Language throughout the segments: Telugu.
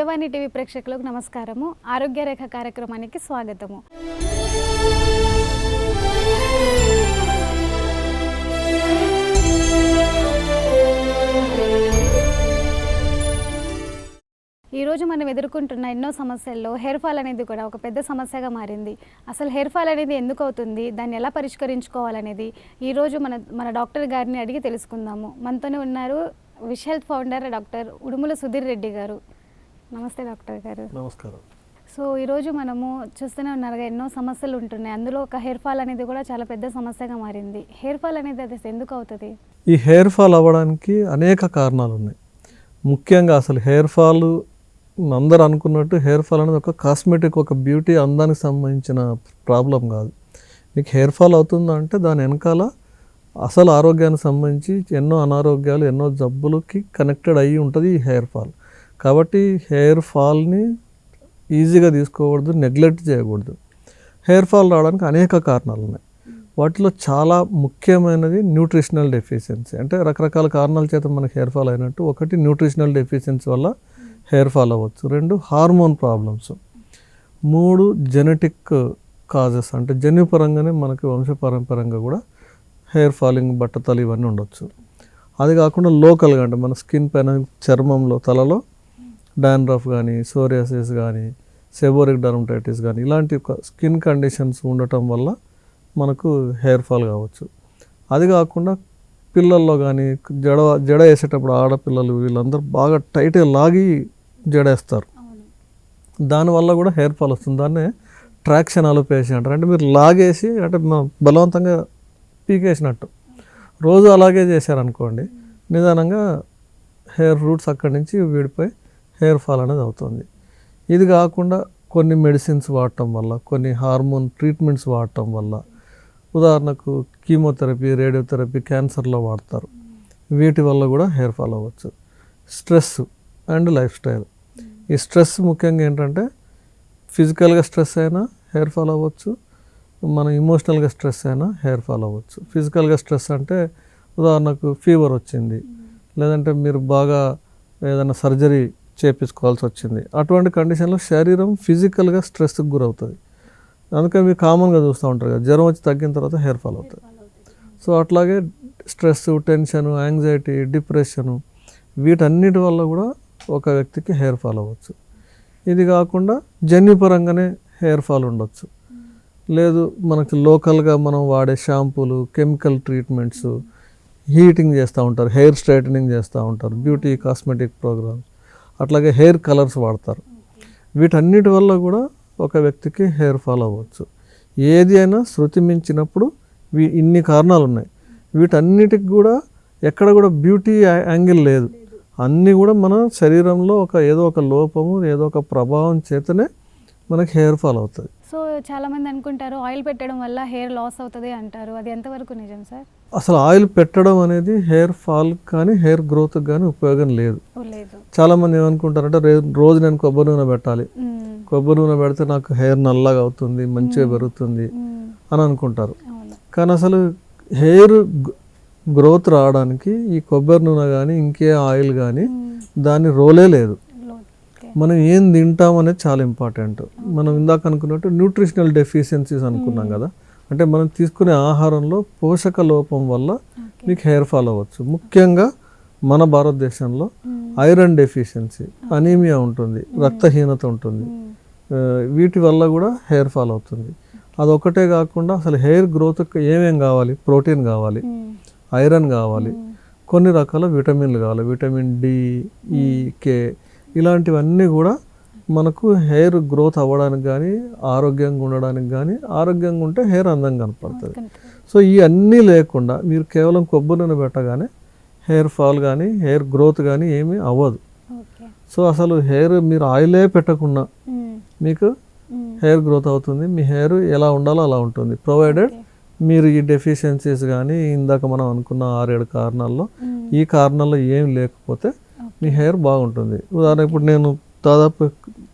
విజయవాణి టీవీ ప్రేక్షకులకు నమస్కారము. ఆరోగ్య రేఖ కార్యక్రమానికి స్వాగతము. ఈరోజు మనం ఎదుర్కొంటున్న ఎన్నో సమస్యల్లో హెయిర్ ఫాల్ అనేది కూడా ఒక పెద్ద సమస్యగా మారింది. అసలు హెయిర్ ఫాల్ అనేది ఎందుకు అవుతుంది, దాన్ని ఎలా పరిష్కరించుకోవాలనేది ఈరోజు మన డాక్టర్ గారిని అడిగి తెలుసుకుందాము. మనతోనే ఉన్నారు wish health founder doctor Udumula Sudheer Reddy గారు. నమస్తే డాక్టర్ గారు. నమస్కారం. సో ఈరోజు మనము చూస్తూనే ఉన్నారుగా ఎన్నో సమస్యలు ఉంటున్నాయి. అందులో ఒక హెయిర్ ఫాల్ అనేది కూడా చాలా పెద్ద సమస్యగా మారింది. హెయిర్ ఫాల్ అనేది అది ఎందుకు అవుతుంది? ఈ హెయిర్ ఫాల్ అవ్వడానికి అనేక కారణాలు ఉన్నాయి. ముఖ్యంగా అసలు హెయిర్ ఫాల్ అందరూ అనుకున్నట్టు హెయిర్ ఫాల్ అనేది ఒక కాస్మెటిక్, ఒక బ్యూటీ అందానికి సంబంధించిన ప్రాబ్లం కాదు. మీకు హెయిర్ ఫాల్ అవుతుందంటే దాని వెనకాల అసలు ఆరోగ్యానికి సంబంధించి ఎన్నో అనారోగ్యాలు, ఎన్నో జబ్బులకి కనెక్టెడ్ అయ్యి ఉంటుంది ఈ హెయిర్ ఫాల్. కాబట్టి హెయిర్ ఫాల్ని ఈజీగా తీసుకోకూడదు, నెగ్లెక్ట్ చేయకూడదు. హెయిర్ ఫాల్ రావడానికి అనేక కారణాలు ఉన్నాయి. వాటిలో చాలా ముఖ్యమైనది న్యూట్రిషనల్ డెఫిషియన్సీ. అంటే రకరకాల కారణాల చేత మనకి హెయిర్ ఫాల్ అయినట్టు, ఒకటి న్యూట్రిషనల్ డెఫిషియన్సీ వల్ల హెయిర్ ఫాల్ అవ్వచ్చు, 2 హార్మోన్ ప్రాబ్లమ్స్, 3 జెనెటిక్ కాజెస్, అంటే జన్యుపరంగానే మనకి వంశపారంపరంగా కూడా హెయిర్ ఫాలింగ్, బట్టతలు ఇవన్నీ ఉండొచ్చు. అది కాకుండా లోకల్గా అంటే మన స్కిన్ పైన, చర్మంలో, తలలో డాండ్రఫ్ కానీ, సోరియాసిస్ కానీ, సెబోరిక్ డర్మటైటిస్ కానీ ఇలాంటి స్కిన్ కండిషన్స్ ఉండటం వల్ల మనకు హెయిర్ ఫాల్ కావచ్చు. అది కాకుండా పిల్లల్లో కానీ జడ వేసేటప్పుడు ఆడపిల్లలు వీళ్ళందరూ బాగా టైట్గా లాగి జడేస్తారు, దానివల్ల కూడా హెయిర్ ఫాల్ వస్తుంది. దాన్నే ట్రాక్షన్ అలోపేషియా అంటారు. అంటే మీరు లాగేసి, అంటే బలవంతంగా పీకేసినట్టు రోజు అలాగే చేశారనుకోండి, నిదానంగా హెయిర్ రూట్స్ అక్కడి నుంచి విడిపోయి హెయిర్ ఫాల్ అనేది అవుతుంది. ఇది కాకుండా కొన్ని మెడిసిన్స్ వాడటం వల్ల, కొన్ని హార్మోన్ ట్రీట్మెంట్స్ వాడటం వల్ల, ఉదాహరణకు కీమోథెరపీ, రేడియోథెరపీ క్యాన్సర్లో వాడతారు, వీటి వల్ల కూడా హెయిర్ ఫాల్ అవ్వచ్చు. Stress and life style. ఈ స్ట్రెస్ ముఖ్యంగా ఏంటంటే ఫిజికల్గా స్ట్రెస్ అయినా హెయిర్ ఫాల్ అవ్వచ్చు, మన ఇమోషనల్గా స్ట్రెస్ అయినా హెయిర్ ఫాల్ అవ్వచ్చు. ఫిజికల్గా స్ట్రెస్ అంటే ఉదాహరణకు ఫీవర్ వచ్చింది, లేదంటే మీరు బాగా ఏదైనా సర్జరీ చేయించుకోవాల్సి వచ్చింది, అటువంటి కండిషన్లో శరీరం ఫిజికల్గా స్ట్రెస్కి గురవుతుంది. అందుకని మీరు కామన్గా చూస్తూ ఉంటారు కదా, జ్వరం వచ్చి తగ్గిన తర్వాత హెయిర్ ఫాల్ అవుతుంది. సో అట్లాగే స్ట్రెస్, టెన్షన్, యాంగ్జైటీ, డిప్రెషను వీటన్నిటి వల్ల కూడా ఒక వ్యక్తికి హెయిర్ ఫాల్ అవ్వచ్చు. ఇది కాకుండా జన్యుపరంగానే హెయిర్ ఫాల్ ఉండొచ్చు. లేదు మనకి లోకల్గా మనం వాడే షాంపూలు, కెమికల్ ట్రీట్మెంట్స్, హీటింగ్ చేస్తూ ఉంటారు, హెయిర్ స్ట్రైటనింగ్ చేస్తూ ఉంటారు, బ్యూటీ కాస్మెటిక్ ప్రోగ్రామ్స్, అట్లాగే హెయిర్ కలర్స్ వాడతారు. వీటన్నిటి వల్ల కూడా ఒక వ్యక్తికి హెయిర్ ఫాల్ అవ్వచ్చు. ఏది అయినా శృతి మించినప్పుడు ఇన్ని కారణాలు ఉన్నాయి. వీటన్నిటికి కూడా ఎక్కడ కూడా బ్యూటీ యాంగిల్ లేదు. అన్నీ కూడా మన శరీరంలో ఏదో ఒక లోపము, ఏదో ఒక ప్రభావం చేతనే మనకి హెయిర్ ఫాల్ అవుతుంది. సో చాలామంది అనుకుంటారు ఆయిల్ పెట్టడం వల్ల హెయిర్ లాస్ అవుతుంది అంటారు. అది ఎంతవరకు నిజం సార్? అసలు ఆయిల్ పెట్టడం అనేది హెయిర్ ఫాల్ కానీ హెయిర్ గ్రోత్ కానీ ఉపయోగం లేదు. చాలామంది ఏమనుకుంటారంటే రోజు నేను కొబ్బరి నూనె పెట్టాలి, కొబ్బరి నూనె పెడితే నాకు హెయిర్ నల్లగా అవుతుంది, మంచిగా పెరుగుతుంది అని అనుకుంటారు. కానీ అసలు హెయిర్ గ్రోత్ రావడానికి ఈ కొబ్బరి నూనె కానీ ఇంకే ఆయిల్ కానీ దాని రోలే లేదు. మనం ఏం తింటాం అనేది చాలా ఇంపార్టెంట్. మనం ఇందాక అనుకున్నట్టు న్యూట్రిషనల్ డెఫిషియన్సీస్ అనుకున్నాం కదా, అంటే మనం తీసుకునే ఆహారంలో పోషక లోపం వల్ల మీకు హెయిర్ ఫాల్ అవ్వచ్చు. ముఖ్యంగా మన భారతదేశంలో ఐరన్ డెఫిషియన్సీ, అనీమియా ఉంటుంది, రక్తహీనత ఉంటుంది, వీటి వల్ల కూడా హెయిర్ ఫాల్ అవుతుంది. అదొకటే కాకుండా అసలు హెయిర్ గ్రోత్ ఏమేం కావాలి? ప్రోటీన్ కావాలి, ఐరన్ కావాలి, కొన్ని రకాల విటమిన్లు కావాలి, విటమిన్ డి, ఈ, కే, ఇలాంటివన్నీ కూడా మనకు హెయిర్ గ్రోత్ అవ్వడానికి కానీ, ఆరోగ్యంగా ఉండడానికి కానీ, ఆరోగ్యంగా ఉంటే హెయిర్ అందంగా కనపడుతుంది. సో ఈ అన్నీ లేకుండా మీరు కేవలం కొబ్బరి నూనె పెట్టగానే హెయిర్ ఫాల్ కానీ హెయిర్ గ్రోత్ కానీ ఏమీ అవ్వదు. సో అసలు హెయిర్ మీరు ఆయిలే పెట్టకుండా మీకు హెయిర్ గ్రోత్ అవుతుంది. మీ హెయిర్ ఎలా ఉండాలో అలా ఉంటుంది, ప్రొవైడెడ్ మీరు ఈ డెఫిషియన్సీస్ కానీ ఇందాక మనం అనుకున్న 6-7 కారణాల్లో ఈ కారణాల్లో ఏం లేకపోతే మీ హెయిర్ బాగుంటుంది. ఉదాహరణ ఇప్పుడు నేను దాదాపు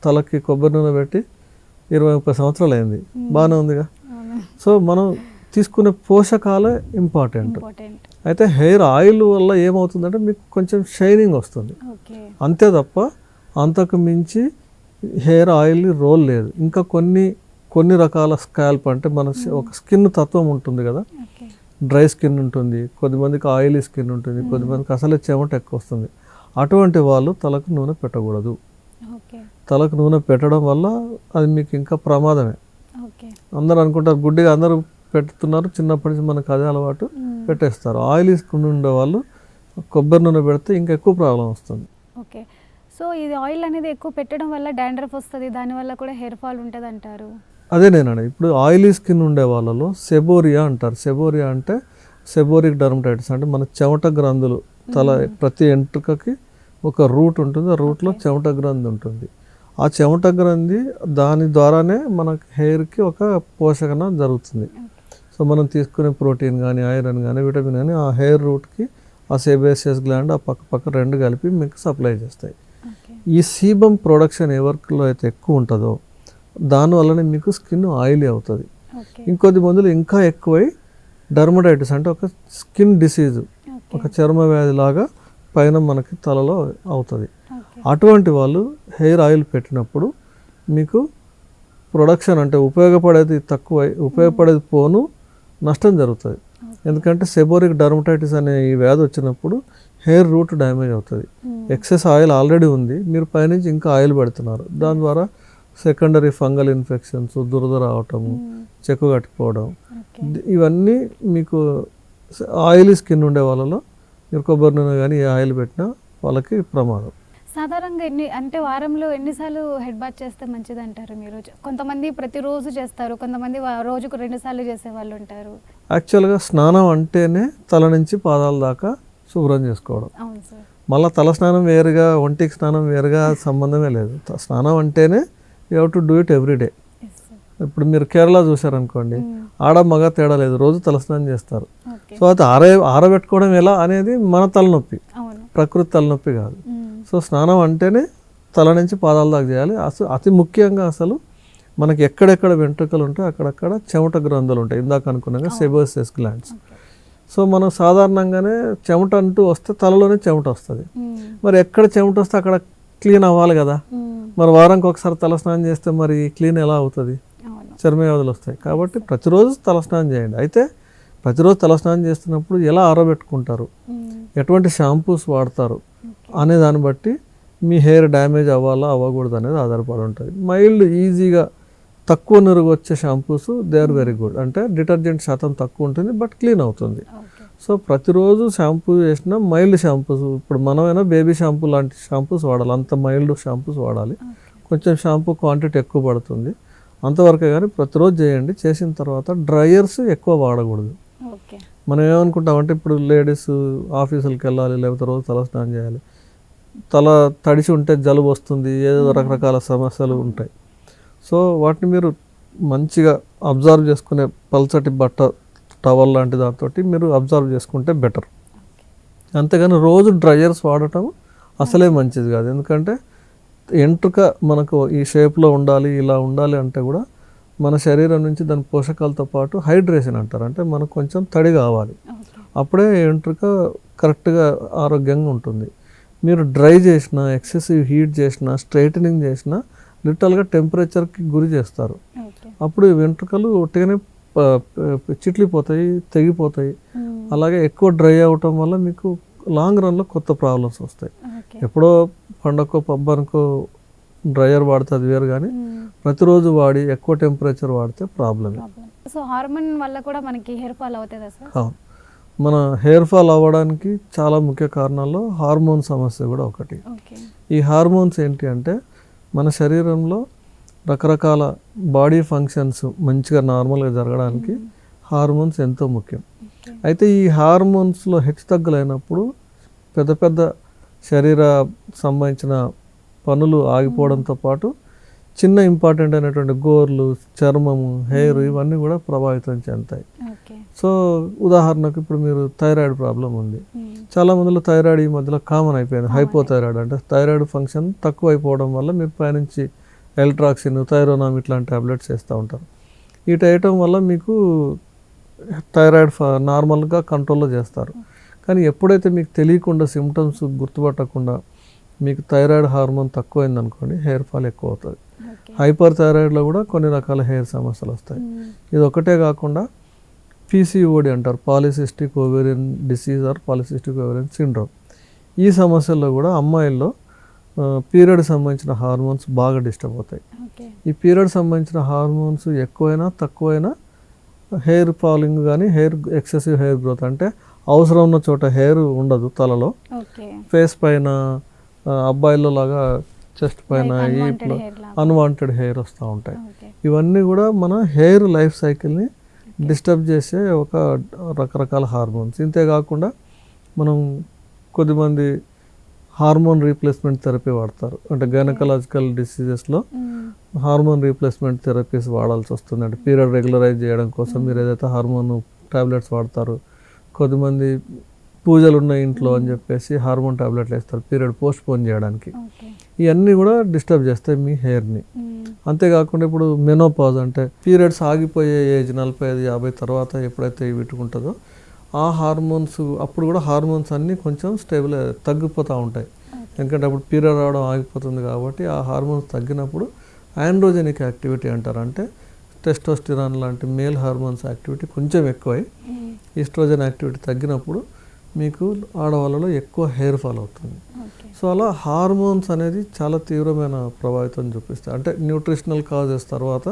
తలకి కొబ్బరి నూనె పెట్టి 20-30 సంవత్సరాలు అయింది, బాగానే ఉందిగా. సో మనం తీసుకునే పోషకాలే ఇంపార్టెంట్. అయితే హెయిర్ ఆయిల్ వల్ల ఏమవుతుందంటే మీకు కొంచెం షైనింగ్ వస్తుంది, అంతే తప్ప అంతకు మించి హెయిర్ ఆయిల్ రోల్ లేదు. ఇంకా కొన్ని రకాల స్కాల్ప్ అంటే మన ఒక స్కిన్ తత్వం ఉంటుంది కదా, ఓకే. డ్రై స్కిన్ ఉంటుంది, కొద్దిమందికి ఆయిలీ స్కిన్ ఉంటుంది, కొద్దిమందికి అసలే చెమట ఎక్కువ వస్తుంది. అటువంటి వాళ్ళు తలకు నూనె పెట్టకూడదు. ఓకే. తలకు నూనె పెట్టడం వల్ల అది మీకు ఇంకా ప్రమాదమే. ఓకే. అందరూ అనుకుంటారు గుడ్డిగా అందరూ పెడుతున్నారు, చిన్నప్పటి నుంచి మనకు అదే అలవాటు, పెట్టేస్తారు. ఆయిలీ స్కిన్ ఉండే వాళ్ళు కొబ్బరి నూనె పెడితే ఇంకా ఎక్కువ ప్రాబ్లం వస్తుంది. ఓకే. సో ఇది ఆయిల్ అనేది ఎక్కువ పెట్టడం వల్ల డాండ్రఫ్ వస్తుంది, దానివల్ల కూడా హెయిర్ ఫాల్ ఉంటుంది అంటారు. అదే నేనండి, ఇప్పుడు ఆయిలీ స్కిన్ ఉండే వాళ్ళలో సెబోరియా అంటారు. సెబోరియా అంటే సెబోరిక్ డర్మటైటిస్, అంటే మన చెమట గ్రంథులు, ప్రతి ఎంట్రుకకి ఒక రూట్ ఉంటుంది, ఆ రూట్లో చెమట గ్రంథి ఉంటుంది. ఆ చెమట గ్రంథి దాని ద్వారానే మనకి హెయిర్కి ఒక పోషకన జరుగుతుంది. సో మనం తీసుకునే ప్రోటీన్ కానీ, ఐరన్ కానీ, విటమిన్ కానీ ఆ హెయిర్ రూట్కి ఆ సేబేసియస్ గ్లాండ్ ఆ పక్క రెండు కలిపి మీకు సప్లై చేస్తాయి. ఈ సీబమ్ ప్రొడక్షన్ ఎవరిలో అయితే ఎక్కువ ఉంటుందో దానివల్లనే మీకు స్కిన్ ఆయిలీ అవుతుంది. ఇంకొద్ది మందులు ఇంకా ఎక్కువై డర్మటైటిస్ అంటే ఒక స్కిన్ డిసీజ్, ఒక చర్మ వ్యాధి లాగా పైన మనకి తలలో అవుతుంది. అటువంటి వాళ్ళు హెయిర్ ఆయిల్ పెట్టినప్పుడు మీకు ప్రొడక్షన్ అంటే ఉపయోగపడేది పోను నష్టం జరుగుతుంది. ఎందుకంటే సెబోరిక్ డర్మటైటిస్ అనే ఈ వ్యాధి వచ్చినప్పుడు హెయిర్ రూట్ డ్యామేజ్ అవుతుంది. ఎక్సెస్ ఆయిల్ ఆల్రెడీ ఉంది, మీరు పైనుంచి ఇంకా ఆయిల్ పెడుతున్నారు, దాని ద్వారా సెకండరీ ఫంగల్ ఇన్ఫెక్షన్స్, దురద రావటము, చెక్కు కట్టిపోవడం, ఇవన్నీ మీకు ఆయిలీ స్కిన్ ఉండే వాళ్ళలో మీరు కొబ్బరి నూనె కానీ ఏ ఆయిల్ పెట్టినా వాళ్ళకి ప్రమాదం. సాధారణంగా వారంలో ఎన్నిసార్లు హెడ్ బాత్ చేస్తే మంచిది అంటారు మీరు? కొంతమంది ప్రతిరోజు చేస్తారు, కొంతమంది రోజుకు 2 సార్లు చేసే వాళ్ళు ఉంటారు. యాక్చువల్గా స్నానం అంటేనే తల నుంచి పాదాల దాకా శుభ్రం చేసుకోవడం. అవును సార్. మళ్ళీ తల స్నానం వేరుగా, ఒంటికి స్నానం వేరుగా సంబంధమే లేదు. స్నానం అంటేనే you have to do it everyday. ఇప్పుడు మీరు కేరళ చూసారనుకోండి, ఆడ మగ తేడా లేదు, రోజు తలస్నానం చేస్తారు. సో అది ఆరబెట్టుకోవడం ఎలా అనేది మన తలనొప్పి, ప్రకృతి తలనొప్పి కాదు. సో స్నానం అంటేనే తల నుంచి పాదాల దాకా చేయాలి. అతి ముఖ్యంగా అసలు మనకి ఎక్కడెక్కడ వెంట్రుకలు ఉంటాయి అక్కడక్కడ చెమట గ్రంథులు ఉంటాయి, ఇందాక అనుకున్నాగా సెబోసియస్ గ్లాండ్స్. సో మనం సాధారణంగానే చెమట అంటూ వస్తే తలలోనే చెమట వస్తుంది. మరి ఎక్కడ చెమట వస్తే అక్కడ క్లీన్ అవ్వాలి కదా. మరి వారానికి ఒకసారి తలస్నానం చేస్తే మరి క్లీన్ ఎలా అవుతుంది? చర్మ వ్యాధులు వస్తాయి. కాబట్టి ప్రతిరోజు తలస్నానం చేయండి. అయితే ప్రతిరోజు తలస్నానం చేస్తున్నప్పుడు ఎలా ఆరబెట్టుకుంటారు, ఎటువంటి షాంపూస్ వాడతారు అనే దాన్ని బట్టి మీ హెయిర్ డ్యామేజ్ అవ్వాలా అవ్వకూడదు అనేది ఆధారపడి ఉంటుంది. మైల్డ్ ఈజీగా తక్కువ నురుగు వచ్చే shampoos they are very good, అంటే డిటర్జెంట్ శాతం తక్కువ ఉంటుంది బట్ క్లీన్ అవుతుంది. సో ప్రతిరోజు షాంపూ చేసిన మైల్డ్ షాంపూస్, ఇప్పుడు మనమైనా బేబీ షాంపూ లాంటి షాంపూస్ వాడాలి, అంత మైల్డ్ షాంపూస్ వాడాలి. కొంచెం షాంపూ క్వాంటిటీ ఎక్కువ పడుతుంది అంతవరకే, కానీ ప్రతిరోజు చేయండి. చేసిన తర్వాత డ్రయర్స్ ఎక్కువ వాడకూడదు. మనం ఏమనుకుంటామంటే ఇప్పుడు లేడీస్ ఆఫీసులకు వెళ్ళాలి, లేకపోతే రోజు తల స్నానం చేయాలి, తల తడిసి ఉంటే జలుబు వస్తుంది, ఏదో రకరకాల సమస్యలు ఉంటాయి. సో వాటిని మీరు మంచిగా అబ్జర్వ్ చేసుకునే పల్చటి బట్ట, టవల్ లాంటి దాంతో మీరు అబ్జర్వ్ చేసుకుంటే బెటర్. అంతేగాని రోజు డ్రయర్స్ వాడటం అసలే మంచిది కాదు. ఎందుకంటే ఎంట్రుక మనకు ఈ షేప్లో ఉండాలి, ఇలా ఉండాలి అంటే కూడా మన శరీరం నుంచి దాని పోషకాలతో పాటు హైడ్రేషన్ అంటారు, అంటే మనకు కొంచెం తడి కావాలి, అప్పుడే ఎంట్రుక కరెక్ట్గా ఆరోగ్యంగా ఉంటుంది. మీరు డ్రై చేసినా, ఎక్సెసివ్ హీట్ చేసినా, స్ట్రైటనింగ్ చేసినా లిటరల్గా టెంపరేచర్కి గురి చేస్తారు. అప్పుడు వెంట్రుకలు ఒట్టిగానే చిట్లిపోతాయి, తెగిపోతాయి. అలాగే ఎక్కువ డ్రై అవటం వల్ల మీకు లాంగ్ రన్లో కొత్త ప్రాబ్లమ్స్ వస్తాయి. ఎప్పుడో పండగకో పబ్బానికో డ్రయర్ వాడితే అది వేరు, కానీ ప్రతిరోజు వాడి ఎక్కువ టెంపరేచర్ వాడితే ప్రాబ్లమే. సో హార్మోన్ వల్ల కూడా మనకి హెయిర్ ఫాల్ అవుతుందా సార్? అవును, మన హెయిర్ ఫాల్ అవ్వడానికి చాలా ముఖ్య కారణాల్లో హార్మోన్ సమస్య కూడా ఒకటి. ఈ హార్మోన్స్ ఏంటి అంటే మన శరీరంలో రకరకాల బాడీ ఫంక్షన్స్ మంచిగా నార్మల్గా జరగడానికి హార్మోన్స్ ఎంతో ముఖ్యం. అయితే ఈ హార్మోన్స్లో హెచ్చుతగ్గులైనప్పుడు పెద్ద పెద్ద శరీర సంబంధించిన పనులు ఆగిపోవడంతో పాటు చిన్న ఇంపార్టెంట్ అయినటువంటి గోర్లు, చర్మము, హెయిర్ ఇవన్నీ కూడా ప్రభావితం చెందుతాయి. సో ఉదాహరణకు ఇప్పుడు మీరు థైరాయిడ్ ప్రాబ్లం ఉంది, చాలా మందిలో థైరాయిడ్ ఈ మధ్యలో కామన్ అయిపోయింది. హైపోథైరాయిడ్ అంటే థైరాయిడ్ ఫంక్షన్ తక్కువ అయిపోవడం వల్ల మీరు పైనుంచి ఎల్ట్రాక్సిన్, థైరోనామ్ ఇట్లాంటి టాబ్లెట్స్ వేస్తూ ఉంటారు. ఇటు వేయటం వల్ల మీకు థైరాయిడ్ నార్మల్గా కంట్రోల్లో చేస్తారు. కానీ ఎప్పుడైతే మీకు తెలియకుండా సిమ్టమ్స్ గుర్తుపట్టకుండా మీకు థైరాయిడ్ హార్మోన్ తక్కువైంది అనుకోండి హెయిర్ ఫాల్ ఎక్కువ అవుతుంది. ఓకే. హైపర్ థైరాయిడ్లో కూడా కొన్ని రకాల హెయిర్ సమస్యలు వస్తాయి. ఇది ఒకటే కాకుండా పీసీఓడి అంటారు, polycystic ovarian disease are polycystic ovarian syndrome. ఈ సమస్యల్లో కూడా అమ్మాయిల్లో పీరియడ్ సంబంధించిన హార్మోన్స్ బాగా డిస్టర్బ్ అవుతాయి. ఓకే. ఈ పీరియడ్ సంబంధించిన హార్మోన్స్ ఎక్కువైనా తక్కువైనా హెయిర్ ఫాలింగ్ కానీ ఎక్సెసివ్ హెయిర్ గ్రోత్ అంటే అవసరం ఉన్న చోట హెయిర్ ఉండదు తలలో, ఓకే. ఫేస్ పైన అబ్బాయిల్లో లాగా చెస్ట్ పైన Like ఈ unwanted hair లాగా. అన్వాంటెడ్ హెయిర్ వస్తూ ఉంటాయి. ఓకే. ఇవన్నీ కూడా మన హెయిర్ లైఫ్ సైకిల్ని డిస్టర్బ్ చేసే ఒక రకరకాల హార్మోన్స్. ఇంతేకాకుండా మనం కొద్దిమంది హార్మోన్ రీప్లేస్మెంట్ థెరపీ వాడతారు, అంటే గైనకలాజికల్ డిసీజెస్లో హార్మోన్ రీప్లేస్మెంట్ థెరపీస్ వాడాల్సి వస్తుంది. అంటే పీరియడ్ రెగ్యులరైజ్ చేయడం కోసం మీరు ఏదైతే హార్మోన్ టాబ్లెట్స్ వాడతారు, కొద్దిమంది పూజలు ఉన్న ఇంట్లో అని చెప్పేసి హార్మోన్ టాబ్లెట్లు వేస్తారు పీరియడ్ పోస్ట్ పోన్ చేయడానికి. ఓకే. ఇవన్నీ కూడా డిస్టర్బ్ చేస్తాయి మీ హెయిర్ని. అంతేకాకుండా ఇప్పుడు మెనోపాజ్ అంటే పీరియడ్స్ ఆగిపోయే ఏజ్ 45-50 తర్వాత ఎప్పుడైతే వీటుకుంటుందో ఆ హార్మోన్స్, అప్పుడు కూడా హార్మోన్స్ అన్నీ కొంచెం స్టేబుల్ తగ్గిపోతూ ఉంటాయి. ఎందుకంటే అప్పుడు పీరియడ్ రావడం ఆగిపోతుంది కాబట్టి ఆ హార్మోన్స్ తగ్గినప్పుడు ఆండ్రోజెనిక్ యాక్టివిటీ అంటారు, అంటే టెస్టోస్టిరాన్ లాంటి మేల్ హార్మోన్స్ యాక్టివిటీ కొంచెం ఎక్కువై ఈస్ట్రోజన్ యాక్టివిటీ తగ్గినప్పుడు మీకు ఆడవాళ్ళలో ఎక్కువ హెయిర్ ఫాల్ అవుతుంది. సో అలా హార్మోన్స్ అనేది చాలా తీవ్రమైన ప్రభావితం చూపిస్తాయి. అంటే న్యూట్రిషనల్ కాజెస్ తర్వాత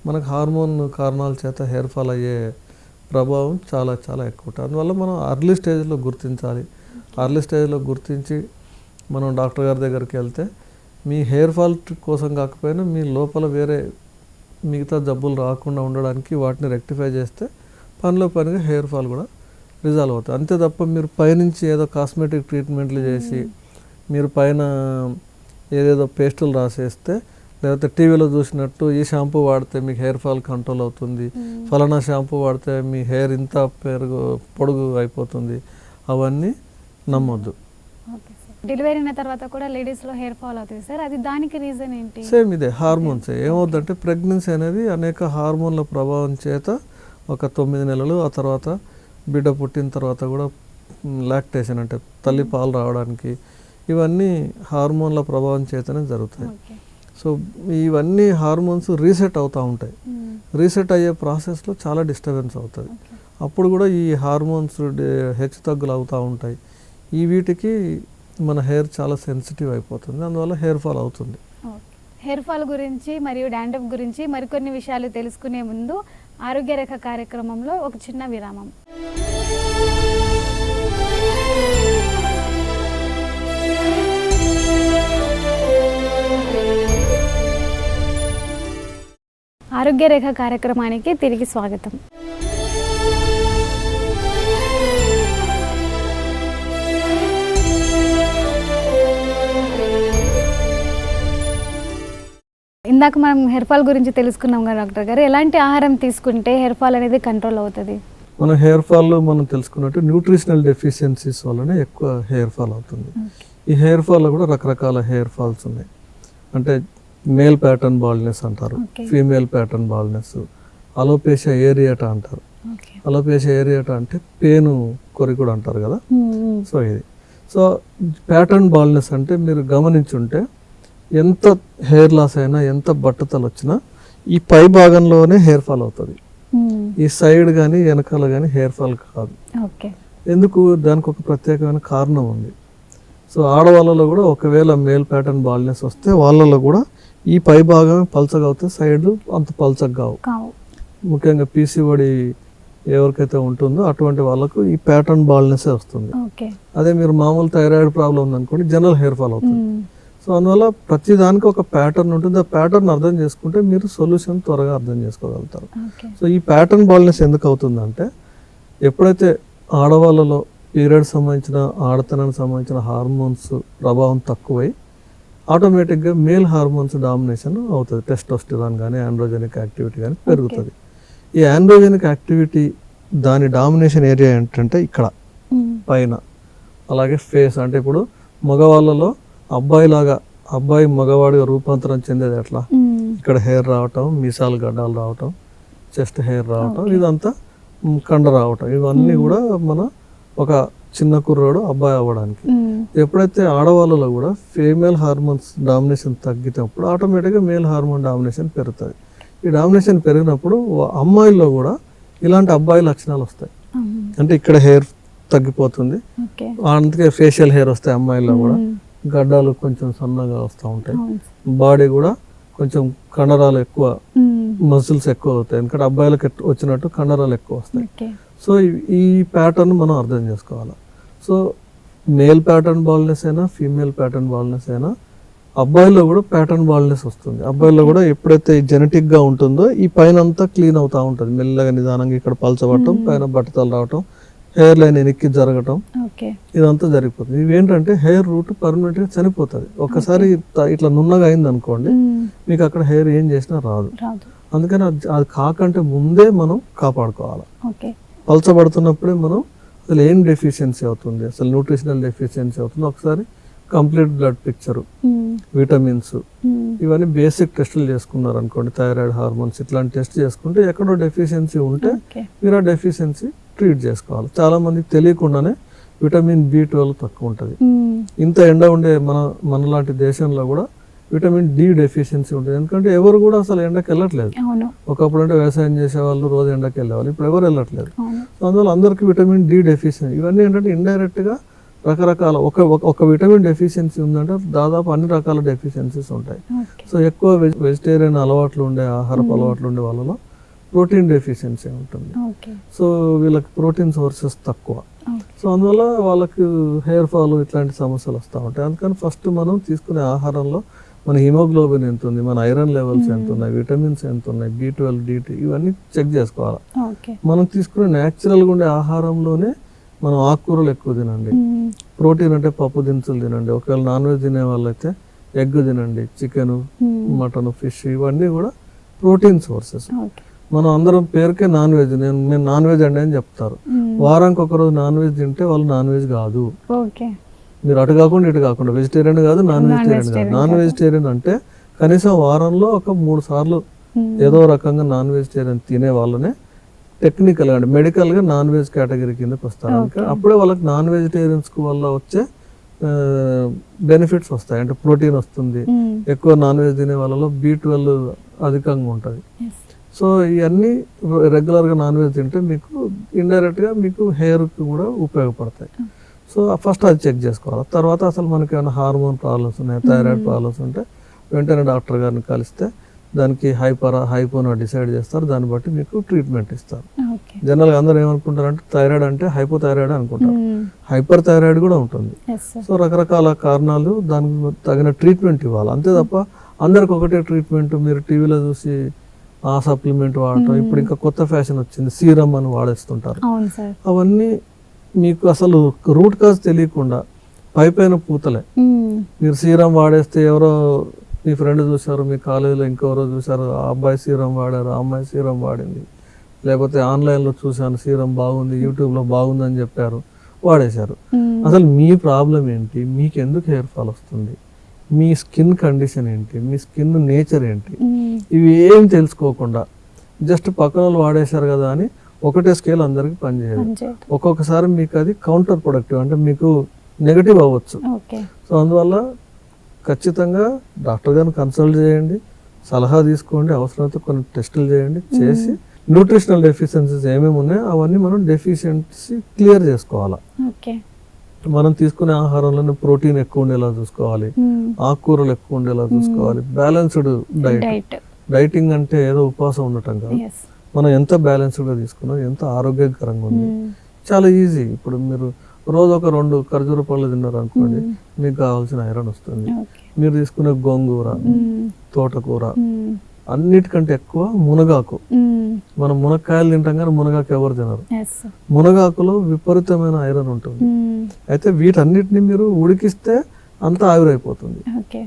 మనకు హార్మోన్ కారణాల చేత హెయిర్ ఫాల్ అయ్యే ప్రభావం చాలా చాలా ఎక్కువ ఉంటుంది. అందువల్ల మనం అర్లీ స్టేజ్లో గుర్తించాలి. అర్లీ స్టేజ్లో గుర్తించి మనం డాక్టర్ గారి దగ్గరికి వెళ్తే మీ హెయిర్ ఫాల్ కోసం కాకపోయినా మీ లోపల వేరే మిగతా జబ్బులు రాకుండా ఉండడానికి వాటిని రెక్టిఫై చేస్తే పనిలో పనిగా హెయిర్ ఫాల్ కూడా రిజాల్వ్ అవుతుంది. అంతే తప్ప మీరు పైనుంచి ఏదో కాస్మెటిక్ ట్రీట్మెంట్లు చేసి మీరు పైన ఏదేదో పేస్టులు రాసేస్తే, లేకపోతే టీవీలో చూసినట్టు ఈ షాంపూ వాడితే మీకు హెయిర్ ఫాల్ కంట్రోల్ అవుతుంది, ఫలానా షాంపూ వాడితే మీ హెయిర్ ఇంత పొడుగు అయిపోతుంది, అవన్నీ నమ్మొద్దు. డెలివరీ అయిన తర్వాత కూడా లేడీస్లో హెయిర్ ఫాల్ అవుతుంది సార్, అది దానికి రీజన్ ఏంటి? సేమ్ ఇదే హార్మోన్స్. ఏమవుతుందంటే ప్రెగ్నెన్సీ అనేది అనేక హార్మోన్ల ప్రభావం చేత ఒక 9 నెలలు, ఆ తర్వాత బిడ్డ పుట్టిన తర్వాత కూడా లాక్టేషన్ అంటే తల్లి పాలు రావడానికి ఇవన్నీ హార్మోన్ల ప్రభావం చేతనే జరుగుతాయి. సో ఇవన్నీ హార్మోన్స్ రీసెట్ అవుతూ ఉంటాయి. రీసెట్ అయ్యే ప్రాసెస్లో చాలా డిస్టర్బెన్స్ అవుతుంది. అప్పుడు కూడా ఈ హార్మోన్స్ హెచ్చు తగ్గులు అవుతూ ఉంటాయి. ఈ వీటికి మన హెయిర్ చాలా సెన్సిటివ్ అయిపోతుంది, అందువల్ల హెయిర్ ఫాల్ అవుతుంది. హెయిర్ ఫాల్ గురించి మరియు డాండ్రఫ్ గురించి మరికొన్ని విషయాలు తెలుసుకునే ముందు ఆరోగ్య రేఖ కార్యక్రమంలో ఒక చిన్న విరామం. ఆరోగ్య రేఖ కార్యక్రమానికి తిరిగి స్వాగతం. ఇందాక మనం హెయిర్ ఫాల్ గురించి తెలుసుకున్నాం కదా డాక్టర్ గారు, ఎలాంటి ఆహారం తీసుకుంటే హెయిర్ ఫాల్ అనేది కంట్రోల్ అవుతుంది? మన హెయిర్ ఫాల్లో మనం తెలుసుకున్నట్టు న్యూట్రిషనల్ డెఫిషియన్సీస్ వల్లనే ఎక్కువ హెయిర్ ఫాల్ అవుతుంది. ఈ హెయిర్ ఫాల్లో కూడా రకరకాల హెయిర్ ఫాల్స్ ఉన్నాయి. అంటే మేల్ ప్యాటర్న్ బాల్డ్నెస్ అంటారు, ఫీమేల్ ప్యాటర్న్ బాల్డ్నెస్, అలోపేషియా ఏరియాటా అంటారు. అలోపేషియా ఏరియాటా అంటే పేను కొరికుడు అంటారు కదా. సో ఇది ప్యాటర్న్ బాల్డ్నెస్ అంటే మీరు గమనించుంటే ఎంత హెయిర్ లాస్ అయినా, ఎంత బట్టతలు వచ్చినా ఈ పై భాగంలోనే హెయిర్ ఫాల్ అవుతుంది. ఈ సైడ్ కానీ వెనకాల కానీ హెయిర్ ఫాల్ కాదు. ఎందుకు? దానికి ఒక ప్రత్యేకమైన కారణం ఉంది. సో ఆడవాళ్ళలో కూడా ఒకవేళ మేల్ ప్యాటర్న్ బాల్డ్నెస్ వస్తే వాళ్ళలో కూడా ఈ పై భాగమే పల్చగా అవుతాయి, సైడ్ అంత పల్చగా కావు. ముఖ్యంగా పీసీఓడి ఎవరికైతే ఉంటుందో అటువంటి వాళ్ళకు ఈ ప్యాటర్న్ బాల్డ్నెస్ వస్తుంది. అదే మీరు మామూలు థైరాయిడ్ ప్రాబ్లం ఉందనుకోండి, జనరల్ హెయిర్ ఫాల్ అవుతుంది. సో అందువల్ల ప్రతి దానికి ఒక ప్యాటర్న్ ఉంటుంది. ఆ ప్యాటర్న్ అర్థం చేసుకుంటే మీరు సొల్యూషన్ త్వరగా అర్థం చేసుకోగలుగుతారు. సో ఈ ప్యాటర్న్ బాల్డ్నెస్ ఎందుకు అవుతుందంటే, ఎప్పుడైతే ఆడవాళ్ళలో పీరియడ్ సంబంధించిన, ఆడతనానికి సంబంధించిన హార్మోన్స్ ప్రభావం తక్కువై ఆటోమేటిక్గా మేల్ హార్మోన్స్ డామినేషన్ అవుతుంది. టెస్టోస్టిరాన్ కానీ ఆండ్రోజెనిక్ యాక్టివిటీ కానీ పెరుగుతుంది. ఈ ఆండ్రోజెనిక్ యాక్టివిటీ దాని డామినేషన్ ఏరియా ఏంటంటే ఇక్కడ పైన, అలాగే ఫేస్. అంటే ఇప్పుడు మగవాళ్ళలో అబ్బాయి మగవాడిగా రూపాంతరం చెందేది ఎట్లా? ఇక్కడ హెయిర్ రావటం, మీసాలు గడ్డాలు రావటం, చెస్ట్ హెయిర్ రావటం, ఇదంతా కండ రావటం, ఇవన్నీ కూడా మన ఒక చిన్న కుర్రాడు అబ్బాయి అవ్వడానికి. ఎప్పుడైతే ఆడవాళ్ళలో కూడా ఫీమేల్ హార్మోన్స్ డామినేషన్ తగ్గినప్పుడు ఆటోమేటిక్గా మేల్ హార్మోన్ డామినేషన్ పెరుగుతుంది. ఈ డామినేషన్ పెరిగినప్పుడు అమ్మాయిల్లో కూడా ఇలాంటి అబ్బాయి లక్షణాలు వస్తాయి. అంటే ఇక్కడ హెయిర్ తగ్గిపోతుంది, అందుకే ఫేషియల్ హెయిర్ వస్తాయి అమ్మాయిల్లో కూడా, గడ్డాలు కొంచెం సన్నగా వస్తూ ఉంటాయి, బాడీ కూడా కొంచెం కండరాలు ఎక్కువ, మజిల్స్ ఎక్కువ అవుతాయి. ఎందుకంటే అబ్బాయిలకు వచ్చినట్టు కండరాలు ఎక్కువ వస్తాయి. సో ఈ ప్యాటర్న్ మనం అర్థం చేసుకోవాలి. సో మేల్ ప్యాటర్న్ బాల్నెస్ అయినా ఫీమేల్ ప్యాటర్న్ బాల్నెస్ అయినా అబ్బాయిల్లో కూడా ప్యాటర్న్ బాల్నెస్ వస్తుంది. అబ్బాయిల్లో కూడా ఎప్పుడైతే జెనెటిక్ గా ఉంటుందో ఈ పైన అంతా క్లీన్ అవుతా ఉంటుంది, మెల్లగా నిదానంగా ఇక్కడ పలచబడటం, పైన బట్టతలు రావటం, హెయిర్ లైన్ వెనక్కి జరగటం, ఇదంతా జరిగిపోతుంది. ఇవేంటంటే హెయిర్ రూట్ పర్మనెంట్ గా చనిపోతుంది. ఒకసారి ఇట్లా నున్నగా అయింది అనుకోండి, మీకు అక్కడ హెయిర్ ఏం చేసినా రాదు. అందుకని అది కాకంటే ముందే మనం కాపాడుకోవాలి. పలచబడుతున్నప్పుడే మనం అసలు ఏం డెఫిషియన్సీ అవుతుంది, అసలు న్యూట్రిషనల్ డెఫిషియన్సీ అవుతుంది, ఒకసారి కంప్లీట్ బ్లడ్ పిక్చర్, విటమిన్స్, ఇవన్నీ బేసిక్ టెస్టులు చేసుకున్నారు అనుకోండి, థైరాయిడ్, హార్మోన్స్ ఇట్లాంటి టెస్ట్ చేసుకుంటే ఎక్కడో డెఫిషియన్సీ ఉంటే మీరు ఆ డెఫిషియన్సీ ట్రీట్ చేసుకోవాలి. చాలా మందికి తెలియకుండానే విటమిన్ B12 తక్కువ ఉంటుంది. ఇంత ఎండ ఉండే మనలాంటి దేశంలో కూడా విటమిన్ D డెఫిషియన్సీ ఉంటుంది. ఎందుకంటే ఎవరు కూడా అసలు ఎండకి వెళ్ళట్లేదు. ఒకప్పుడు అంటే వ్యవసాయం చేసేవాళ్ళు రోజు ఎండకి వెళ్ళేవాళ్ళు, ఇప్పుడు ఎవరు వెళ్ళట్లేదు. సో అందువల్ల అందరికీ విటమిన్ D డెఫిషియన్సీ. ఇవన్నీ ఏంటంటే ఇండైరెక్ట్ గా రకరకాల ఒక విటమిన్ డెఫిషియన్సీ ఉందంటే దాదాపు అన్ని రకాల డెఫిషియన్సీస్ ఉంటాయి. సో ఎక్కువ వెజిటేరియన్ అలవాట్లు ఉండే, ఆహారపు అలవాట్లు ఉండే వాళ్ళలో ప్రోటీన్ డెఫిషియన్సీ ఉంటుంది. సో వీళ్ళకి ప్రోటీన్ సోర్సెస్ తక్కువ. సో అందువల్ల వాళ్ళకి హెయిర్ ఫాల్ ఇట్లాంటి సమస్యలు వస్తూ ఉంటాయి. అందుకని ఫస్ట్ మనం తీసుకునే ఆహారంలో మన హిమోగ్లోబిన్ ఎంత ఉంది, మన ఐరన్ లెవెల్స్ ఎంత ఉన్నాయి, విటమిన్స్ ఎంత ఉన్నాయి, B12, DT ఇవన్నీ చెక్ చేసుకోవాలి. మనం తీసుకునే న్యాచురల్గా ఉండే ఆహారంలోనే మనం ఆకుకూరలు ఎక్కువ తినండి, ప్రోటీన్ అంటే పప్పు దినుసులు తినండి, ఒకవేళ నాన్ వెజ్ తినే వాళ్ళైతే ఎగ్ తినండి, చికెన్, మటన్, ఫిష్ ఇవన్నీ కూడా ప్రోటీన్ సోర్సెస్. మనం అందరం పేరుకే నాన్ వెజ్, నేను నాన్ వెజ్ అండి అని చెప్తారు. వారానికి ఒకరోజు నాన్ వెజ్ తింటే వాళ్ళు నాన్ వెజ్ కాదు. మీరు అటు కాకుండా ఇటు కాకుండా వెజిటేరియన్ కాదు, నాన్ వెజిటేరియన్ కాదు. నాన్ వెజిటేరియన్ అంటే కనీసం వారంలో ఒక 3 సార్లు ఏదో రకంగా నాన్ వెజిటేరియన్ తినే వాళ్ళనే టెక్నికల్ గా, మెడికల్ గా నాన్ వెజ్ కేటగిరీ కిందకి వస్తారు. అప్పుడే వాళ్ళకి నాన్ వెజిటేరియన్స్ వల్ల వచ్చే బెనిఫిట్స్ వస్తాయి. అంటే ప్రోటీన్ వస్తుంది, ఎక్కువ నాన్ వెజ్ తినే వాళ్ళలో B12 అధికంగా ఉంటుంది. సో ఇవన్నీ రెగ్యులర్గా నాన్ వెజ్ తింటే మీకు ఇండైరెక్ట్గా మీకు హెయిర్కి కూడా ఉపయోగపడతాయి. సో ఫస్ట్ అది చెక్ చేసుకోవాలి. తర్వాత అసలు మనకి ఏమైనా హార్మోన్ ప్రాబ్లమ్స్ ఉన్నాయి, థైరాయిడ్ ప్రాబ్లమ్స్ ఉంటే వెంటనే డాక్టర్ గారిని కలిస్తే దానికి హైపోనో డిసైడ్ చేస్తారు. దాన్ని బట్టి మీకు ట్రీట్మెంట్ ఇస్తారు. జనరల్గా అందరూ ఏమనుకుంటారంటే థైరాయిడ్ అంటే హైపోథైరాయిడ్ అనుకుంటారు. హైపర్ థైరాయిడ్ కూడా ఉంటుంది. సో రకరకాల కారణాలు, దానికి తగిన ట్రీట్మెంట్ ఇవ్వాలి. అంతే తప్ప అందరికి ఒకటే ట్రీట్మెంట్ మీరు టీవీలో చూసి ఆ సప్లిమెంట్ వాడటం, ఇప్పుడు ఇంకా కొత్త ఫ్యాషన్ వచ్చింది సీరం అని వాడేస్తుంటారు. అవన్నీ మీకు అసలు రూట్ కాజ్ తెలియకుండా పైపైన పూతలే. మీరు సీరం వాడేస్తే ఎవరో మీ ఫ్రెండ్ చూసారు, మీ కాలేజీలో ఇంకెవరో చూసారు, ఆ అబ్బాయి సీరం వాడారు, ఆ అమ్మాయి సీరం వాడింది, లేకపోతే ఆన్లైన్లో చూసాను సీరం బాగుంది, యూట్యూబ్లో బాగుంది అని చెప్పారు, వాడేశారు. అసలు మీ ప్రాబ్లం ఏంటి, మీకు ఎందుకు హెయిర్ ఫాల్ వస్తుంది, మీ స్కిన్ కండిషన్ ఏంటి, మీ స్కిన్ నేచర్ ఏంటి, ఇవి ఏం తెలుసుకోకుండా జస్ట్ పక్కన వాళ్ళు వాడేశారు కదా అని ఒకటే స్కేల్ అందరికి పనిచేయదు. ఒక్కొక్కసారి మీకు అది కౌంటర్ ప్రొడక్టివ్, అంటే మీకు నెగటివ్ అవ్వచ్చు. సో అందువల్ల ఖచ్చితంగా డాక్టర్ గారిని కన్సల్ట్ చేయండి, సలహా తీసుకోండి, అవసరమైతే కొన్ని టెస్టులు చేయండి, చేసి న్యూట్రిషనల్ డెఫిషియన్సీస్ ఏమేమి ఉన్నాయో అవన్నీ మనం డెఫిషియన్సీ క్లియర్ చేసుకోవాలి. మనం తీసుకునే ఆహారంలో ప్రోటీన్ ఎక్కువ ఉండేలా చూసుకోవాలి, ఆకుకూరలు ఎక్కువ ఉండేలా చూసుకోవాలి, బ్యాలెన్స్డ్ డైట్. డైటింగ్ అంటే ఏదో ఉపవాసం ఉండటం కాదు, మనం ఎంత బ్యాలెన్స్డ్గా తీసుకున్నాం, ఎంత ఆరోగ్యకరంగా ఉంది, చాలా ఈజీ. ఇప్పుడు మీరు రోజు ఒక 2 ఖర్జూర పళ్ళు తిన్నారు అనుకోండి, మీకు కావాల్సిన ఐరన్ వస్తుంది. మీరు తీసుకునే గోంగూర, తోటకూర, అన్నిటికంటే ఎక్కువ మునగాకు. మనం మునక్కాయలు తింటాం కానీ మునగాకు ఎవరు తినరు. మునగాకులో విపరీతమైన ఐరన్ ఉంటుంది. అయితే వీటన్నిటిని మీరు ఉడికిస్తే అంతా ఆవిరైపోతుంది,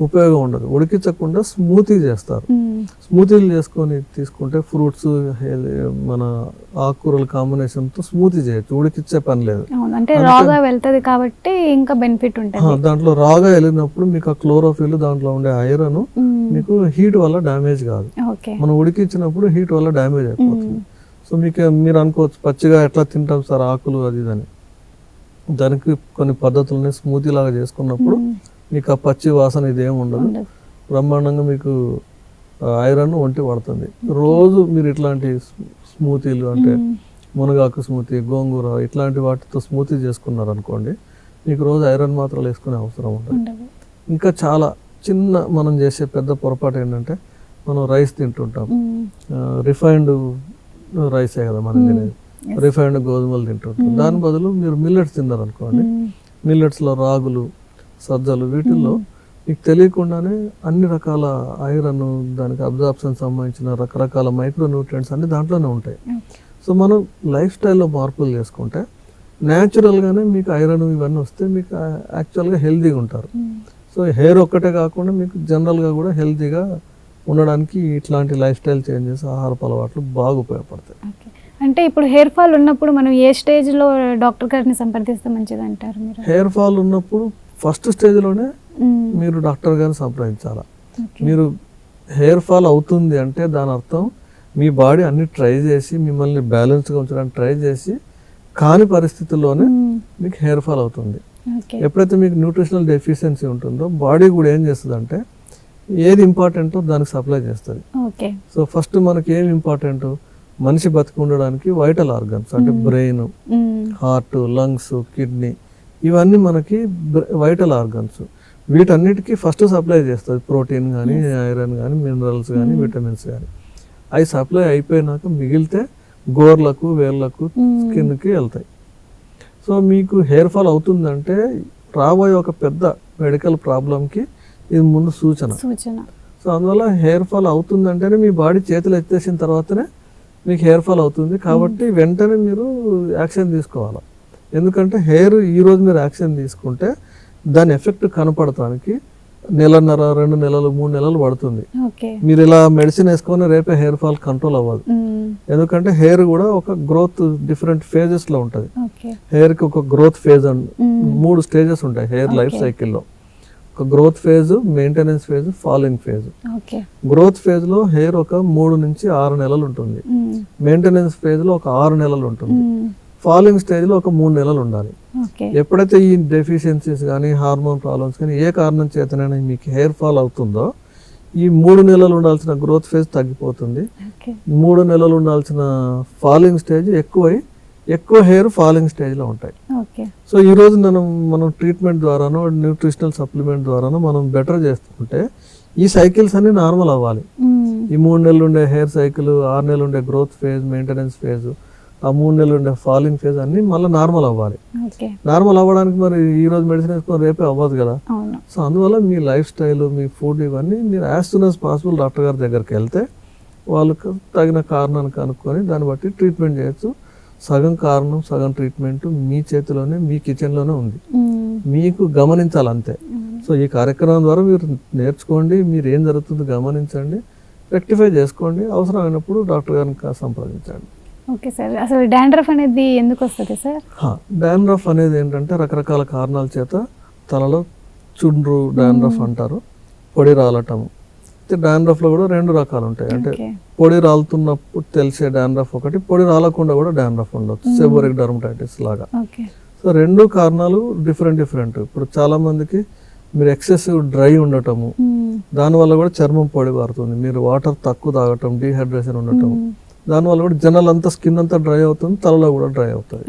ఉపయోగం ఉండదు. ఉడికించకుండా స్మూతీ చేస్తారు. స్మూతీలు చేసుకొని తీసుకుంటే ఫ్రూట్స్, మన ఆకుకూరల కాంబినేషన్ తో స్మూతీ చేయొచ్చు, ఉడికిచ్చే పని లేదు. కాబట్టి ఇంకా బెనిఫిట్ ఉంటుంది. దాంట్లో రాగా వెళ్ళినప్పుడు మీకు ఆ క్లోరోఫిల్, దాంట్లో ఉండే ఐరన్ మీకు హీట్ వల్ల డ్యామేజ్ కాదు. మనం ఉడికించినప్పుడు హీట్ వల్ల డ్యామేజ్ అయిపోతుంది. సో మీకు మీరు అనుకోవచ్చు పచ్చిగా ఎట్లా తింటాం సార్ ఆకులు అది అని. దానికి కొన్ని పద్ధతులని స్మూతీ లాగా చేసుకున్నప్పుడు మీకు ఆ పచ్చి వాసన ఇదేం ఉండదు. బ్రహ్మాండంగా మీకు ఐరన్ ఒంటి పడుతుంది. రోజు మీరు ఇట్లాంటి స్మూతీలు అంటే మునగాకు స్మూతీ, గోంగూర ఇట్లాంటి వాటితో స్మూతీ చేసుకున్నారు అనుకోండి, మీకు రోజు ఐరన్ మాత్రలు వేసుకునే అవసరం ఉంటుంది. ఇంకా చాలా చిన్న మనం చేసే పెద్ద పొరపాటు ఏంటంటే మనం రైస్ తింటుంటాం, రిఫైన్డ్ రైసే కదా మనం తినేది, రిఫైన్డ్ గోధుమలు తింటుంటాం. దాని బదులు మీరు మిల్లెట్స్ తిన్నారు అనుకోండి, మిల్లెట్స్లో రాగులు, సజ్జలు, వీటిల్లో మీకు తెలియకుండానే అన్ని రకాల ఐరన్, దానికి అబ్జార్ప్షన్ సంబంధించిన రకరకాల మైక్రో న్యూట్రియంట్స్ అన్ని దాంట్లోనే ఉంటాయి. సో మనం లైఫ్ స్టైల్లో మార్పులు చేసుకుంటే న్యాచురల్గానే మీకు ఐరన్ ఇవన్నీ వస్తే మీకు యాక్చువల్గా హెల్తీగా ఉంటారు. సో హెయిర్ ఒక్కటే కాకుండా మీకు జనరల్గా కూడా హెల్తీగా ఉండడానికి ఇట్లాంటి లైఫ్ స్టైల్ చేంజెస్, ఆహారపు అలవాట్లు బాగా ఉపయోగపడతాయి. అంటే ఇప్పుడు హెయిర్ ఫాల్ ఉన్నప్పుడు మనం ఏ స్టేజ్లో డాక్టర్ గారిని సంప్రదిస్తే మంచిది అంటారు మీరు? హెయిర్ ఫాల్ ఉన్నప్పుడు ఫస్ట్ స్టేజ్లోనే మీరు డాక్టర్ గారిని సంప్రదించాలి. మీరు హెయిర్ ఫాల్ అవుతుంది అంటే దాని అర్థం మీ బాడీ అన్ని ట్రై చేసి మిమ్మల్ని బ్యాలెన్స్గా ఉంచడానికి ట్రై చేసి కాని పరిస్థితుల్లోనే మీకు హెయిర్ ఫాల్ అవుతుంది. ఎప్పుడైతే మీకు న్యూట్రిషనల్ డెఫిషియన్సీ ఉంటుందో బాడీ కూడా ఏం చేస్తుంది అంటే ఏది ఇంపార్టెంటో దానికి సప్లై చేస్తుంది. సో ఫస్ట్ మనకి ఏం ఇంపార్టెంట్, మనిషి బతికి ఉండడానికి వైటల్ ఆర్గన్స్ అంటే బ్రెయిన్, హార్ట్, లంగ్స్, కిడ్నీ, ఇవన్నీ మనకి వైటల్ ఆర్గన్స్. వీటన్నిటికీ ఫస్ట్ సప్లై చేస్తుంది ప్రోటీన్ కానీ, ఐరన్ కానీ, మినరల్స్ కానీ, విటమిన్స్ కానీ. అవి సప్లై అయిపోయినాక మిగిలితే గోర్లకు, వేర్లకు, స్కిన్కి వెళ్తాయి. సో మీకు హెయిర్ ఫాల్ అవుతుందంటే రాబోయే ఒక పెద్ద మెడికల్ ప్రాబ్లంకి ఇది ముందు సూచన. సో అందువల్ల హెయిర్ ఫాల్ అవుతుందంటేనే మీ బాడీ చేతులు ఎత్తేసిన తర్వాతనే మీకు హెయిర్ ఫాల్ అవుతుంది. కాబట్టి వెంటనే మీరు యాక్షన్ తీసుకోవాలి. ఎందుకంటే హెయిర్ ఈరోజు మీరు యాక్షన్ తీసుకుంటే దాని ఎఫెక్ట్ కనపడటానికి నెలన్నర, 2 నెలలు, 3 నెలలు పడుతుంది. మీరు ఇలా మెడిసిన్ వేసుకొని రేపే హెయిర్ ఫాల్ కంట్రోల్ అవ్వదు. ఎందుకంటే హెయిర్ కూడా ఒక గ్రోత్ డిఫరెంట్ ఫేజెస్ లో ఉంటుంది. హెయిర్ కి ఒక గ్రోత్ ఫేజ్ అండ్ 3 స్టేజెస్ ఉంటాయి హెయిర్ లైఫ్ సైకిల్లో. ఒక growth phase, maintenance phase, falling phase. Growth phase లో హెయిర్ ఒక 3 నుంచి 6 నెలలు ఉంటుంది. మెయింటెనెన్స్ ఫేజ్ లో ఒక 6 నెలలు ఉంటుంది. ఫాలింగ్ స్టేజ్ లో ఒక 3 నెలలు ఉండాలి. ఎప్పుడైతే ఈ డెఫిషియన్సీస్ కానీ, హార్మోన్ ప్రాబ్లమ్స్ కానీ ఏ కారణం చేతనైనా మీకు హెయిర్ ఫాల్ అవుతుందో ఈ 3 నెలలు ఉండాల్సిన గ్రోత్ ఫేజ్ తగ్గిపోతుంది. 3 నెలలు ఉండాల్సిన ఫాలింగ్ స్టేజ్ ఎక్కువ హెయిర్ ఫాలింగ్ స్టేజ్లో ఉంటాయి. సో ఈ రోజు మనం ట్రీట్మెంట్ ద్వారానో, న్యూట్రిషనల్ సప్లిమెంట్ ద్వారానో మనం బెటర్ చేస్తుంటే ఈ సైకిల్స్ అన్ని నార్మల్ అవ్వాలి. ఈ 3 నెలలు ఉండే హెయిర్ సైకిల్, 6 నెలలు ఉండే గ్రోత్ ఫేజ్, మెయింటెనెన్స్ ఫేజ్, ఆ 3 నెలలు ఉండే ఫాలింగ్ ఫేజ్ అన్ని మళ్ళీ నార్మల్ అవ్వాలి. నార్మల్ అవ్వడానికి మరి ఈ రోజు మెడిసిన్ వేసుకొని రేపే అవ్వదు కదా. సో అందువల్ల మీ లైఫ్ స్టైల్, మీ ఫుడ్ ఇవన్నీ మీరు as soon as possible doctor గారి దగ్గరికి వెళ్తే వాళ్ళకు తగిన కారణాన్ని కనుక్కొని దాన్ని బట్టి ట్రీట్మెంట్ చేయొచ్చు. సగం కారణం, సగం ట్రీట్మెంట్ మీ చేతిలోనే, మీ కిచెన్లోనే ఉంది. మీకు గమనించాలి అంతే. సో ఈ కార్యక్రమం ద్వారా మీరు నేర్చుకోండి, మీరు ఏం జరుగుతుందో గమనించండి, రెక్టిఫై చేసుకోండి. అవసరమైనప్పుడు డాక్టర్ గారిని సంప్రదించండి. ఓకే సార్, అసలు డాండ్రఫ్ అనేది ఎందుకు వస్తుంది సార్? డాండ్రఫ్ అనేది ఏంటంటే రకరకాల కారణాల చేత తలలో చుండ్రు డాండ్రఫ్ అంటారు, పొడి రాలటము. డాండ్రఫ్లో కూడా 2 రకాలు ఉంటాయి. అంటే పొడి రాలుతున్నప్పుడు తెలిసే డాండ్రఫ్ ఒకటి, పొడి రాలకుండా కూడా డాండ్రఫ్ ఉండొచ్చు, సెబోరిక్ డర్మటైటిస్ లాగా. సో 2 కారణాలు డిఫరెంట్. ఇప్పుడు చాలా మందికి మీరు ఎక్సెసివ్ డ్రై ఉండటము, దానివల్ల కూడా చర్మం పొడి పారుతుంది. మీరు వాటర్ తక్కువ తాగటం, డీహైడ్రేషన్ ఉండటం, దానివల్ల కూడా జనరల్ అంతా స్కిన్ అంతా డ్రై అవుతుంది, తలలో కూడా డ్రై అవుతుంది.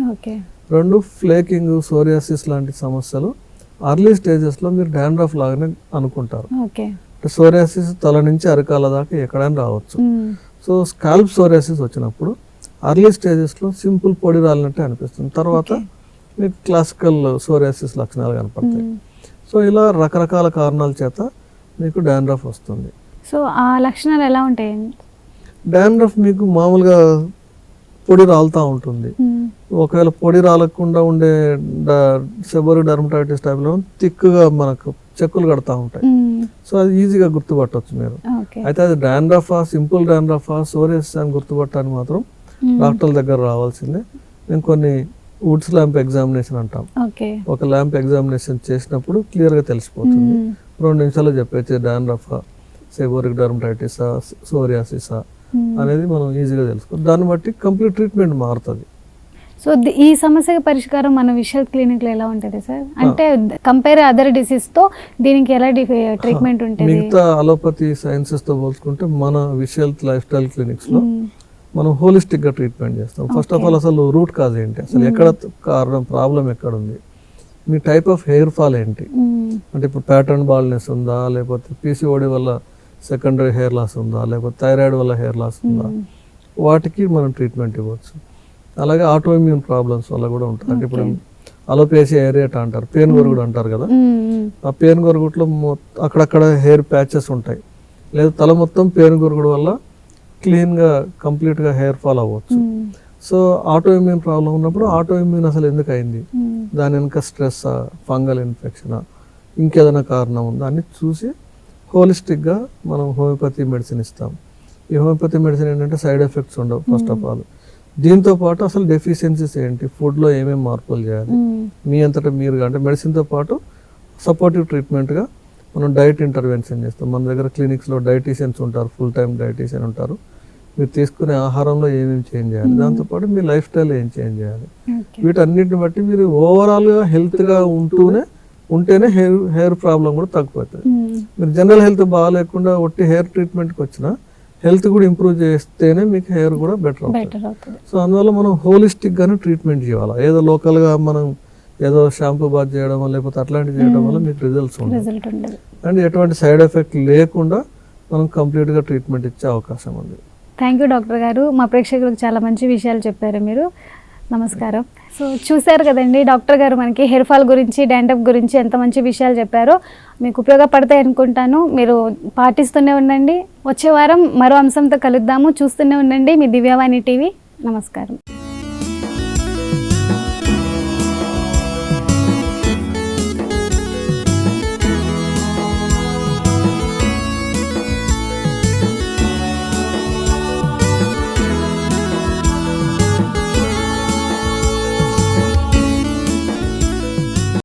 2 ఫ్లేకింగ్, సోరియాసిస్ లాంటి సమస్యలు అర్లీ స్టేజెస్లో మీరు డాండ్రఫ్ లాగానే అనుకుంటారు. సోరియాసిస్ తల నుంచి అరకాల దాకా ఎక్కడైనా రావచ్చు. సో స్కాల్ప్ సోరియాసిస్ వచ్చినప్పుడు అర్లీ స్టేజెస్లో సింపుల్ పొడి రాలినట్టే అనిపిస్తుంది, తర్వాత మీకు క్లాసికల్ సోరియాసిస్ లక్షణాలు కనపడతాయి. సో ఇలా రకరకాల కారణాల చేత మీకు డాండ్రఫ్ వస్తుంది. సో ఆ లక్షణాలు ఎలా ఉంటాయి? డాండ్రఫ్ మీకు మామూలుగా పొడి రాలుతూ ఉంటుంది. ఒకవేళ పొడి రాలకుండా ఉండే సెబోరిక్ డర్మటైటిస్ టైప్లో థిక్గా మనకు చెక్కులు కడతా ఉంటాయి. సో అది ఈజీగా గుర్తుపట్టవచ్చు మీరు. అయితే అది డాండ్రఫా, సింపుల్ డాండ్రఫా, సోరియాసిస్ అని గుర్తుపట్టడానికి మాత్రం డాక్టర్ల దగ్గర రావాల్సిందే. మేము కొన్ని వుడ్స్ ల్యాంప్ ఎగ్జామినేషన్ అంటాం. ఒక ల్యాంప్ ఎగ్జామినేషన్ చేసినప్పుడు క్లియర్గా తెలిసిపోతుంది. 2 నిమిషాల్లో చెప్పేసి డాండ్రఫా, సెబోరిక్ డర్మటైటిసా, సోరియాసిసా అనేది మనం ఈజీగా తెలుసుకోవాలి. దాన్ని బట్టి కంప్లీట్ ట్రీట్మెంట్ మారుతుంది. సో ఈ సమస్యకి పరిష్కారం మన విశాల్ క్లినిక్లో ఎలా ఉంటుంది సార్? అంటే కంపేర్ అదర్ డిసీజ్తో దీనికి ఎలా ట్రీట్మెంట్ ఉంటుంది? మిగతా అలోపతి సైన్సెస్తో పోల్చుకుంటే మన విశాల్ లైఫ్ స్టైల్ క్లినిక్స్లో మనం హోలిస్టిక్గా ట్రీట్మెంట్ చేస్తాం. ఫస్ట్ ఆఫ్ ఆల్ అసలు రూట్ కాజ్ ఏంటి, అసలు ఎక్కడ కారణం, ప్రాబ్లం ఎక్కడ ఉంది, మీ టైప్ ఆఫ్ హెయిర్ ఫాల్ ఏంటి, అంటే ఇప్పుడు ప్యాటర్న్ బాల్నెస్ ఉందా, లేకపోతే పీసీఓడి వల్ల సెకండరీ హెయిర్ లాస్ ఉందా, లేకపోతే థైరాయిడ్ వల్ల హెయిర్ లాస్ ఉందా, వాటికి మనం ట్రీట్మెంట్ ఇవ్వచ్చు. అలాగే ఆటో ఇమ్యూన్ ప్రాబ్లమ్స్ వల్ల కూడా ఉంటుంది. అంటే ఇప్పుడు అలోపేసియా ఏరియాటా అంటారు, పేను గొరుగుడు అంటారు కదా, ఆ పేను గొరుగుట్లో అక్కడక్కడ హెయిర్ ప్యాచెస్ ఉంటాయి, లేదా తల మొత్తం పేను గొరుగుడు వల్ల క్లీన్గా కంప్లీట్గా హెయిర్ ఫాల్ అవ్వచ్చు. సో ఆటో ఇమ్యూన్ ప్రాబ్లం ఉన్నప్పుడు ఆటో ఇమ్యూన్ అసలు ఎందుకు అయింది, దాని వెనుక స్ట్రెస్, ఫంగల్ ఇన్ఫెక్షనా, ఇంకేదైనా కారణం ఉందా అని చూసి హోలిస్టిక్గా మనం హోమియోపతి మెడిసిన్ ఇస్తాం. ఈ హోమియోపతి మెడిసిన్ ఏంటంటే సైడ్ ఎఫెక్ట్స్ ఉండవు ఫస్ట్ ఆఫ్ ఆల్. దీంతో పాటు అసలు డెఫిషియన్సీస్ ఏంటి, ఫుడ్లో ఏమేమి మార్పులు చేయాలి, మీ అంతటా మీరు అంటే మెడిసిన్తో పాటు సపోర్టివ్ ట్రీట్మెంట్గా మనం డైట్ ఇంటర్వెన్షన్ చేస్తాం. మన దగ్గర క్లినిక్స్లో డైటీషియన్స్ ఉంటారు, ఫుల్ టైం డైటీషియన్ ఉంటారు. మీరు తీసుకునే ఆహారంలో ఏమేమి చేంజ్ చేయాలి, దాంతోపాటు మీ లైఫ్ స్టైల్ ఏం చేంజ్ చేయాలి, వీటన్నిటిని బట్టి మీరు ఓవరాల్గా హెల్త్గా ఉంటేనే హెయిర్ ప్రాబ్లం కూడా తగ్గిపోతుంది. మీరు జనరల్ హెల్త్ బాగాలేకుండా ఒట్టి హెయిర్ ట్రీట్మెంట్కి వచ్చినా హెల్త్ కూడా ఇంప్రూవ్ చేస్తేనే మీకు హెయిర్ కూడా బెటర్ అవుతుంది. సో అందువల్ల మనం హోలిస్టిక్గానే ట్రీట్మెంట్ చేయాలి. ఏదో లోకల్గా మనం ఏదో షాంపూ బాత్ చేయడం లేకపోతే అట్లాంటివి చేయడం వల్ల మీకు రిజల్ట్స్ ఉండదు, అండ్ ఎటువంటి సైడ్ ఎఫెక్ట్ లేకుండా మనం కంప్లీట్గా ట్రీట్మెంట్ ఇచ్చే అవకాశం ఉంది. థ్యాంక్ యూ డాక్టర్ గారు, మా ప్రేక్షకులకు చాలా మంచి విషయాలు చెప్పారు మీరు. నమస్కారం. సో చూశారు కదండి, డాక్టర్ గారు మనకి హెయిర్ ఫాల్ గురించి, డాండ్రఫ్ గురించి ఎంత మంచి విషయాలు చెప్పారో. మీకు ఉపయోగపడతాయి అనుకుంటాను, మీరు పాటిస్తూనే ఉండండి. వచ్చే వారం మరో అంశంతో కలుద్దాము. చూస్తూనే ఉండండి మీ దివ్యవాణి టీవీ. నమస్కారం.